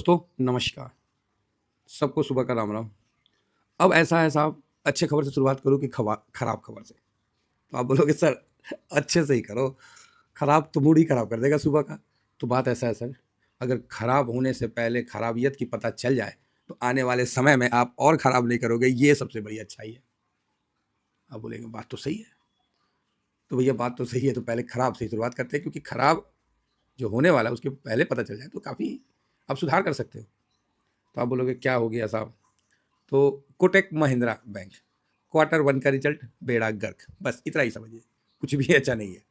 दोस्तों नमस्कार। सबको सुबह का राम राम। अब ऐसा है साहब, अच्छे खबर से शुरुआत करूँ कि खराब खबर से? तो आप बोलोगे सर अच्छे से ही करो, खराब तो मूड ही खराब कर देगा सुबह का। तो बात ऐसा है सर, अगर खराब होने से पहले खराबियत की पता चल जाए तो आने वाले समय में आप और खराब नहीं करोगे, ये सबसे बड़ी अच्छाई है। आप बोलेंगे बात तो सही है। तो भैया बात तो सही है, तो पहले खराब से ही शुरुआत करते हैं, क्योंकि खराब जो होने वाला है उसके पहले पता चल जाए तो काफ़ी आप सुधार कर सकते हो। तो आप बोलोगे क्या हो गया साहब? तो कोटक महिंद्रा बैंक क्वार्टर 1 का रिजल्ट बेड़ा गर्क, बस इतना ही समझिए, कुछ भी अच्छा नहीं है।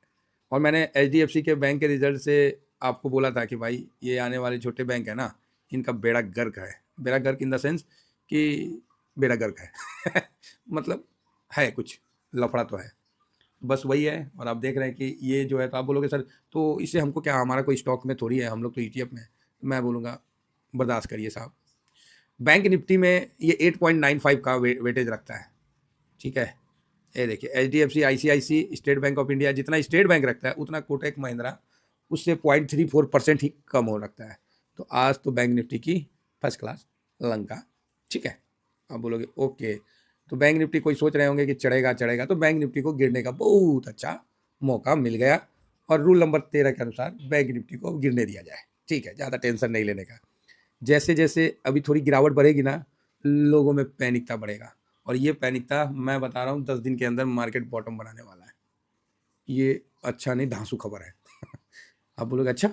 और मैंने एचडीएफसी के बैंक के रिजल्ट से आपको बोला था कि भाई ये आने वाले छोटे बैंक है ना, इनका बेड़ा गर्क है। बेड़ा गर्क इन द सेंस कि बेड़ा गर्क है मतलब है कुछ लफड़ा तो है, बस वही है। और आप देख रहे हैं कि ये जो है, तो आप बोलोगे सर तो इससे हमको क्या, हमारा कोई स्टॉक में थोड़ी है, हम लोग तो ईटीएफ में है। तो मैं बोलूँगा बर्दाश्त करिए साहब। बैंक निफ्टी में ये 8.95 का वेटेज रखता है, ठीक है। ये देखिए HDFC, ICICI, State Bank of India, जितना स्टेट बैंक रखता है उतना कोटक महिंद्रा उससे 0.34% ही कम हो रखता है। तो आज तो बैंक निफ्टी की फर्स्ट क्लास लंका, ठीक है। आप बोलोगे ओके, तो बैंक निफ्टी कोई सोच रहे होंगे कि चढ़ेगा चढ़ेगा, तो बैंक निफ्टी को गिरने का बहुत अच्छा मौका मिल गया। और रूल नंबर 13 के अनुसार बैंक निफ्टी को गिरने दिया जाए, ठीक है, ज़्यादा टेंशन नहीं लेने का। जैसे जैसे अभी थोड़ी गिरावट बढ़ेगी ना, लोगों में पैनिकता बढ़ेगा, और ये पैनिकता मैं बता रहा हूँ 10 दिन के अंदर मार्केट बॉटम बनाने वाला है। ये अच्छा नहीं, धांसू खबर है आप बोलोगे अच्छा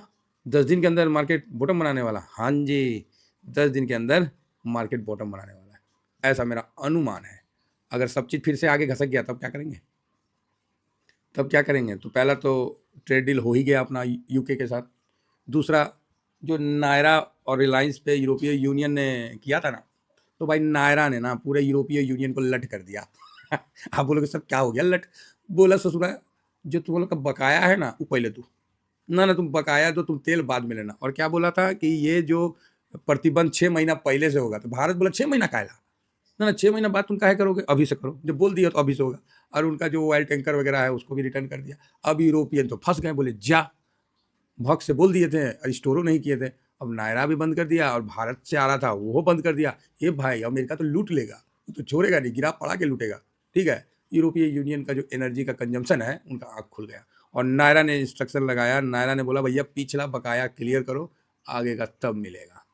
10 दिन के अंदर मार्केट बॉटम बनाने वाला? हाँ जी, 10 दिन के अंदर मार्केट बॉटम बनाने वाला है, ऐसा मेरा अनुमान है। अगर सब चीज़ फिर से आगे घसक गया तब क्या करेंगे? तब क्या करेंगे? तो पहला तो ट्रेड डील हो ही गया अपना यूके के साथ। दूसरा, जो नायरा और रिलायंस पे यूरोपीय यूनियन ने किया था ना, तो भाई नायरा ने ना पूरे यूरोपीय यूनियन को लट कर दिया आप बोलोगे सर क्या हो गया लट? बोला ससुरा, जो तुम लोग का बकाया है ना वो पहले तू ना ना तुम बकाया तो तुम तेल बाद में लेना। और क्या बोला था कि ये जो प्रतिबंध 6 महीना पहले से होगा, तो भारत बोला 6 महीना कायला, ना ना 6 महीना बाद तुम काहे करोगे, अभी से करो, जब बोल दिया तो अभी से होगा। और उनका जो ऑयल टैंकर वगैरह है उसको भी रिटर्न कर दिया। अब यूरोपियन तो फंस गए, बोले जा, भक्त से बोल दिए थे, स्टोरों नहीं किए थे। अब नायरा भी बंद कर दिया और भारत से आ रहा था वो बंद कर दिया। ये भाई अमेरिका तो लूट लेगा, वो तो छोड़ेगा नहीं, गिरा पड़ा के लूटेगा, ठीक है। यूरोपीय यूनियन का जो एनर्जी का कंजम्पशन है उनका आँख खुल गया, और नायरा ने इंस्ट्रक्शन लगाया। नायरा ने बोला भैया पिछला बकाया क्लियर करो, आगे का तब मिलेगा।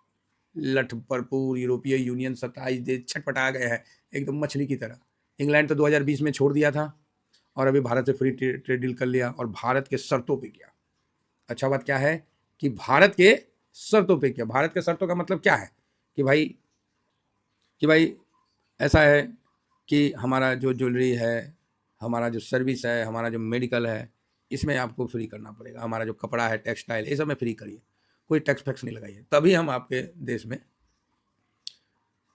लठ भरपूर यूरोपीय यूनियन 27 देश छटपटा गए हैं एकदम मछली की तरह। इंग्लैंड तो 2020 में छोड़ दिया था, और अभी भारत से फ्री ट्रेड डील कर लिया, और भारत के शर्तों पे किया। अच्छा बात क्या है कि भारत के शर्तों पे किया। भारत के शर्तों का मतलब क्या है कि भाई ऐसा है कि हमारा जो ज्वेलरी है, हमारा जो सर्विस है, हमारा जो मेडिकल है, इसमें आपको फ्री करना पड़ेगा। हमारा जो कपड़ा है, टेक्सटाइल, ये सब में फ्री करिए, कोई टैक्स फैक्स नहीं लगाइए, तभी हम आपके देश में।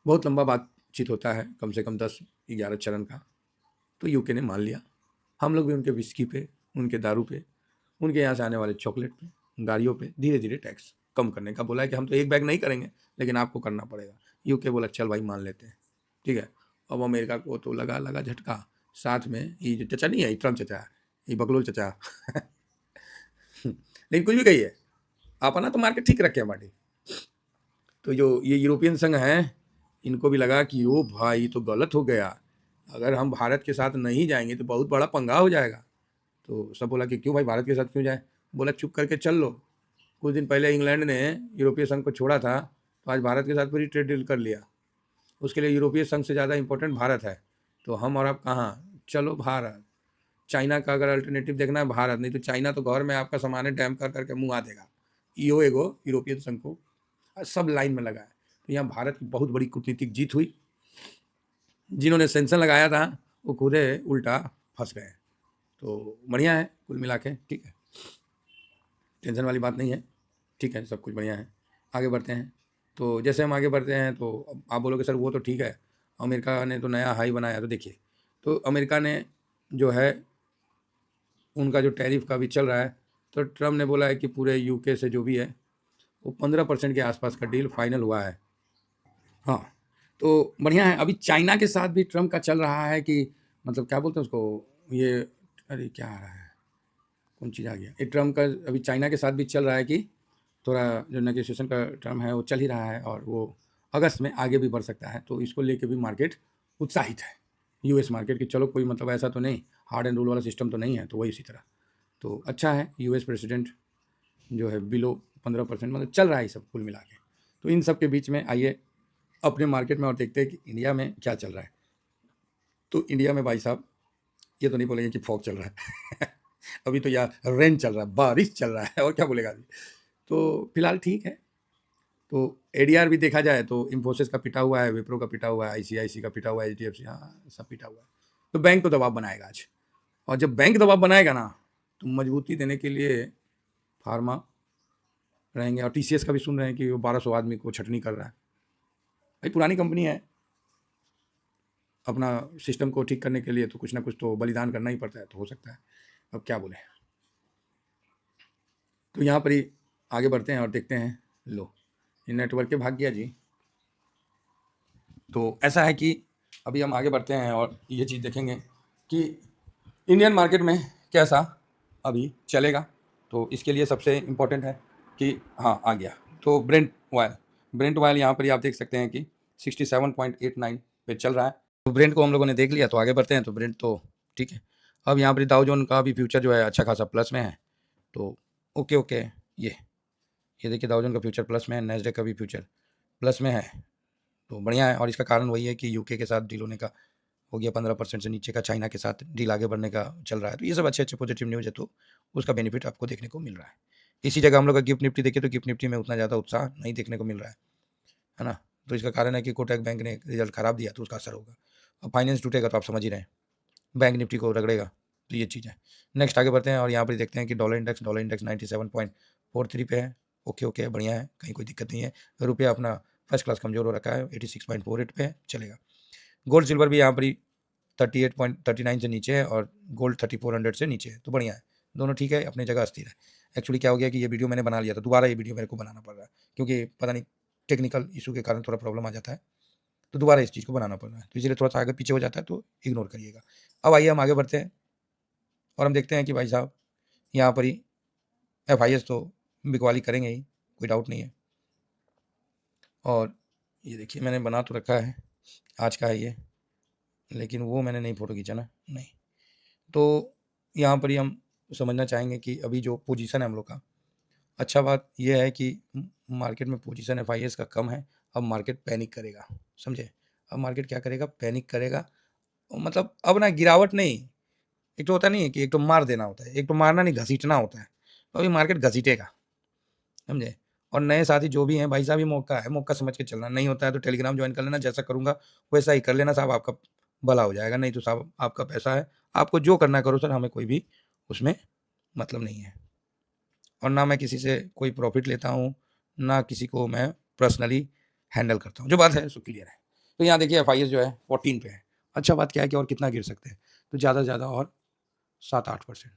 बहुत लंबा बातचीत होता है, कम से कम 10-11 चरण का। तो यूके ने मान लिया। हम लोग भी उनके विस्की पे, उनके दारू पे, उनके यहाँ से आने वाले चॉकलेट पे, गाड़ियों पे धीरे धीरे टैक्स कम करने का बोला है कि हम तो एक बैग नहीं करेंगे, लेकिन आपको करना पड़ेगा। यूके बोला चल भाई मान लेते हैं, ठीक है। अब अमेरिका को तो लगा लगा झटका। साथ में ये जो चचा नहीं है, ये ट्रम्प चचा, ये बकलोल चचा लेकिन कुछ भी कहिए, अपना तो मार्केट ठीक रखे हमारी। तो जो ये यूरोपियन संघ हैं, इनको भी लगा कि ओ भाई तो गलत हो गया, अगर हम भारत के साथ नहीं जाएंगे तो बहुत बड़ा पंगा हो जाएगा। तो सब बोला कि क्यों भाई भारत के साथ क्यों जाए? बोला चुप करके चल लो। कुछ दिन पहले इंग्लैंड ने यूरोपीय संघ को छोड़ा था, तो आज भारत के साथ पूरी ट्रेड डील कर लिया। उसके लिए यूरोपीय संघ से ज़्यादा इंपॉर्टेंट भारत है। तो हम और आप कहाँ, चलो भारत। चाइना का अगर अल्टरनेटिव देखना है भारत, नहीं तो चाइना तो घर में आपका सामान डैम कर करके मुँह आ देगा। यो एगो यूरोपियन संघ को सब लाइन में लगा है। तो यहाँ भारत की बहुत बड़ी कूटनीतिक जीत हुई। जिन्होंने सेंसन लगाया था वो खुदे उल्टा फंस गए। तो बढ़िया है कुल मिला के, ठीक है, टेंशन वाली बात नहीं है, ठीक है, सब कुछ बढ़िया है। आगे बढ़ते हैं। तो जैसे हम आगे बढ़ते हैं तो अब आप बोलोगे सर वो तो ठीक है, अमेरिका ने तो नया हाई बनाया। तो देखिए, तो अमेरिका ने जो है उनका जो टैरिफ का भी चल रहा है, तो ट्रम्प ने बोला है कि पूरे यूके से जो भी है वो 15% के आसपास का डील फाइनल हुआ है। हाँ, तो बढ़िया है। अभी चाइना के साथ भी ट्रम्प का चल रहा है कि मतलब क्या बोलते हैं उसको, ये अरे क्या आ रहा है, कौन चीज़ आ गया, ये ट्रम्प का अभी चाइना के साथ भी चल रहा है कि थोड़ा जो नेगोशिएशन का टर्म है वो चल ही रहा है और वो अगस्त में आगे भी बढ़ सकता है, तो इसको लेके भी मार्केट उत्साहित है। यूएस मार्केट की चलो कोई मतलब ऐसा तो नहीं, हार्ड एंड रूल वाला सिस्टम तो नहीं है, तो वही इसी तरह तो अच्छा है। यूएस प्रेसिडेंट जो है बिलो 15% मतलब चल रहा है ये सब कुल मिला के। तो इन सब के बीच में आइए अपने मार्केट में और देखते हैं कि इंडिया में क्या चल रहा है। तो इंडिया में भाई साहब ये तो नहीं बोलेंगे कि फॉग चल रहा है अभी तो यार रेन चल रहा है, बारिश चल रहा है, और क्या बोलेगा अभी। तो फिलहाल ठीक है। तो एडीआर भी देखा जाए तो इन्फोसिस का पिटा हुआ है, विप्रो का पिटा हुआ है, आईसीआईसी का पिटा हुआ है, एचडीएफसी, हाँ सब पिटा हुआ है। तो बैंक तो दबाव बनाएगा आज, और जब बैंक दबाव बनाएगा ना तो मजबूती देने के लिए फार्मा रहेंगे। और टीसीएस का भी सुन रहे हैं कि वो 1200 आदमी को छटनी कर रहा है। भाई पुरानी कंपनी है, अपना सिस्टम को ठीक करने के लिए तो कुछ ना कुछ तो बलिदान करना ही पड़ता है, तो हो सकता है, अब क्या बोले। तो यहाँ पर ही आगे बढ़ते हैं और देखते हैं। लो ये नेटवर्क के भाग गया जी। तो ऐसा है कि अभी हम आगे बढ़ते हैं और ये चीज़ देखेंगे कि इंडियन मार्केट में कैसा अभी चलेगा। तो इसके लिए सबसे इम्पोर्टेंट है कि हाँ आ गया, तो ब्रेंट ऑयल यहाँ पर ही आप देख सकते हैं कि 67.89 पे चल रहा है। तो ब्रेंट को हम लोगों ने देख लिया, तो आगे बढ़ते हैं। तो ब्रेंट तो ठीक है। अब यहाँ पर डाउ जोन का भी फ्यूचर जो है अच्छा खासा प्लस में है, तो ओके ये देखिए डाउ जोन का फ्यूचर प्लस में है, नैस्डैक का भी फ्यूचर प्लस में है, तो बढ़िया है। और इसका कारण वही है कि यूके के साथ डील होने का हो गया 15% से नीचे का, चाइना के साथ डील आगे बढ़ने का चल रहा है। तो ये सब अच्छे अच्छे पॉजिटिव न्यूज़ है, तो उसका बेनिफिट आपको देखने को मिल रहा है। इसी जगह हम लोग का गिफ्ट निफ्टी देखें तो गिफ्ट निफ्टी में उतना ज़्यादा उत्साह नहीं देखने को मिल रहा है ना। तो इसका कारण है कि कोटक बैंक ने रिजल्ट खराब दिया, तो उसका असर होगा। और फाइनेंस टूटेगा तो आप समझ ही रहे हैं, बैंक निफ्टी को रगड़ेगा। तो ये चीज़ है। नेक्स्ट आगे बढ़ते हैं और यहाँ पर देखते हैं कि डॉलर इंडेक्स 97.43 पे है। ओके बढ़िया है, कहीं कोई दिक्कत नहीं है। रुपया अपना फर्स्ट क्लास कमजोर हो रखा है, 86.48 पे है, चलेगा। गोल्ड सिल्वर भी यहाँ पर 38.39 से नीचे है और गोल्ड 3400 से नीचे है, तो बढ़िया है। दोनों ठीक है, अपनी जगह स्थिर है। एक्चुअली क्या हो गया कि ये वीडियो मैंने बना लिया था, दोबारा ये वीडियो मेरे को बनाना पड़ रहा है, क्योंकि पता नहीं टेक्निकल इशू के कारण थोड़ा प्रॉब्लम आ जाता है, तो दोबारा इस चीज़ को बनाना पड़ रहा है। तो इसलिए थोड़ा सा आगे पीछे हो जाता है, तो इग्नोर करिएगा। अब आइए हम आगे बढ़ते हैं और हम देखते हैं कि भाई साहब यहाँ पर ही FIS तो बिकवाली करेंगे ही, कोई डाउट नहीं है। और ये देखिए मैंने बना तो रखा है, आज का है ये, लेकिन वो मैंने नहीं फ़ोटो खींचा ना, नहीं। तो यहाँ पर ही हम समझना चाहेंगे कि अभी जो पोजीशन है हम लोग का, अच्छा बात यह है कि मार्केट में पोजीशन FIS का कम है। अब मार्केट पैनिक करेगा, समझे। अब मार्केट क्या करेगा, पैनिक करेगा। मतलब अब ना गिरावट नहीं, एक तो होता नहीं है कि एक तो मार देना होता है, एक तो मारना नहीं घसीटना होता है। तो अभी मार्केट घसीटेगा, समझे। और नए साथी जो भी हैं भाई साहब, ये मौका है, मौका समझ के चलना। नहीं होता है तो टेलीग्राम ज्वाइन कर लेना, जैसा करूँगा वैसा ही कर लेना साहब, आपका भला हो जाएगा। नहीं तो साहब आपका पैसा है, आपको जो करना करो सर, हमें कोई भी उसमें मतलब नहीं है। और ना मैं किसी से कोई प्रॉफिट लेता हूँ, ना किसी को मैं पर्सनली हैंडल करता हूँ, जो बात है सो क्लियर है। तो यहाँ देखिए FIS जो है 14 पे है। अच्छा बात क्या है कि और कितना गिर सकते हैं, तो ज़्यादा से ज़्यादा और 7-8%।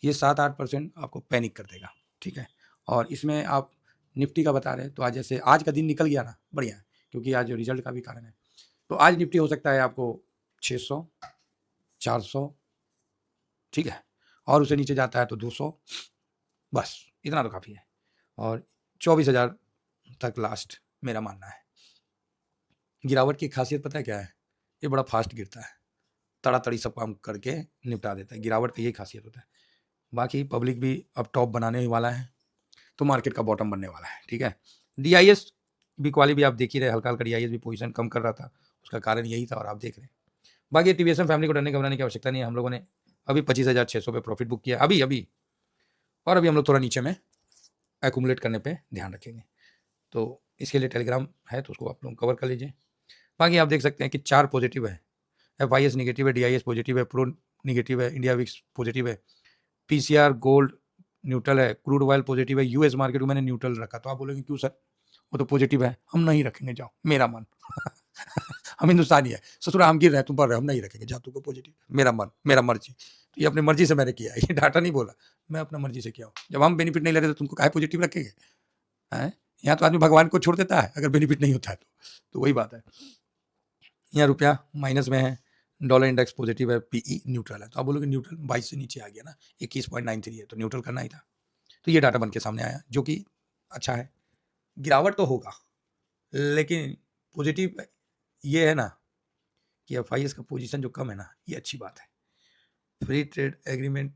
ये 7-8% आपको पैनिक कर देगा, ठीक है। और इसमें आप निफ्टी का बता रहे हैं, तो आज जैसे आज का दिन निकल गया ना, बढ़िया है, क्योंकि आज रिजल्ट का भी कारण है। तो आज निफ्टी हो सकता है आपको 600, 400, ठीक है, और उससे नीचे जाता है तो 200, बस इतना तो काफ़ी है। और 24,000 तक लास्ट मेरा मानना है। गिरावट की खासियत पता है क्या है, ये बड़ा फास्ट गिरता है, तड़ातड़ी सब काम करके निपटा देता है। गिरावट का यही खासियत होता है। बाकी पब्लिक भी अब टॉप बनाने ही वाला है, तो मार्केट का बॉटम बनने वाला है, ठीक है। DIS बिकवाली भी आप देख ही रहे, हल्का हल्का DIS भी पोजीशन कम कर रहा था, उसका कारण यही था और आप देख रहे हैं। बाकी TVSM फैमिली को डरने घबराने की आवश्यकता नहीं है। हम लोगों ने अभी 25,600 पे प्रॉफिट बुक किया अभी, और अभी हम लोग थोड़ा नीचे में एक्यूमुलेट करने पे ध्यान रखेंगे। तो इसके लिए टेलीग्राम है, तो उसको आप लोग कवर कर लीजिए। बाकी आप देख सकते हैं कि 4 पॉजिटिव है, FIS नेगेटिव है, DIS पॉजिटिव है, प्रो नेगेटिव है, इंडिया विक्स पॉजिटिव है, PCR गोल्ड न्यूट्रल है, क्रूड ऑयल पॉजिटिव है, US मार्केट को मैंने न्यूट्रल रखा। तो आप बोलेंगे क्यों सर, वो तो पॉजिटिव है। हम नहीं रखेंगे, जाओ मेरा मन हम हिंदुस्तानी है, ससुरा हम गिर रहे हैं तुम पढ़ रहे हो, हम नहीं रखेंगे, जाओ तुमको पॉजिटिव, मेरा मन मेरा मर्जी। तो ये अपनी मर्जी से मैंने किया, ये डाटा नहीं बोला, मैं अपना मर्जी से किया हूँ। जब हम बेनिफिट नहीं ले रहे तो तुमको काहे पॉजिटिव रखेंगे, हैं। यहाँ तो आदमी भगवान को छोड़ देता है अगर बेनिफिट नहीं होता है तो वही बात है। यहाँ रुपया माइनस में है, डॉलर इंडेक्स पॉजिटिव है, PE न्यूट्रल है। तो आप बोलोगे न्यूट्रल 22 से नीचे आ गया ना, 21.93 है, तो न्यूट्रल करना ही था। तो ये डाटा बन के सामने आया, जो कि अच्छा है, गिरावट तो होगा, लेकिन पॉजिटिव ये है ना कि एफआईएस का पोजीशन जो कम है ना, ये अच्छी बात है। फ्री ट्रेड एग्रीमेंट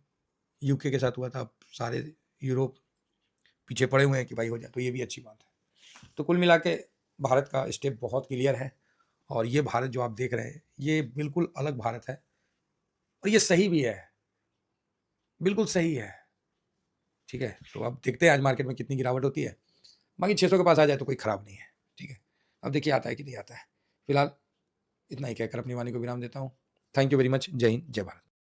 यूके के साथ हुआ था, अब सारे यूरोप पीछे पड़े हुए हैं कि भाई हो जाए, तो ये भी अच्छी बात है। तो कुल मिला के भारत का स्टेप बहुत क्लियर है, और ये भारत जो आप देख रहे हैं, ये बिल्कुल अलग भारत है, और ये सही भी है, बिल्कुल सही है। ठीक है, तो अब देखते हैं आज मार्केट में कितनी गिरावट होती है। बाकी 600 के पास आ जाए तो कोई खराब नहीं है। ठीक है, अब देखिए आता है कि नहीं आता है। फिलहाल इतना ही कहकर अपनी वाणी को विराम देता हूँ। Thank you very much. जय हिंद, जय भारत।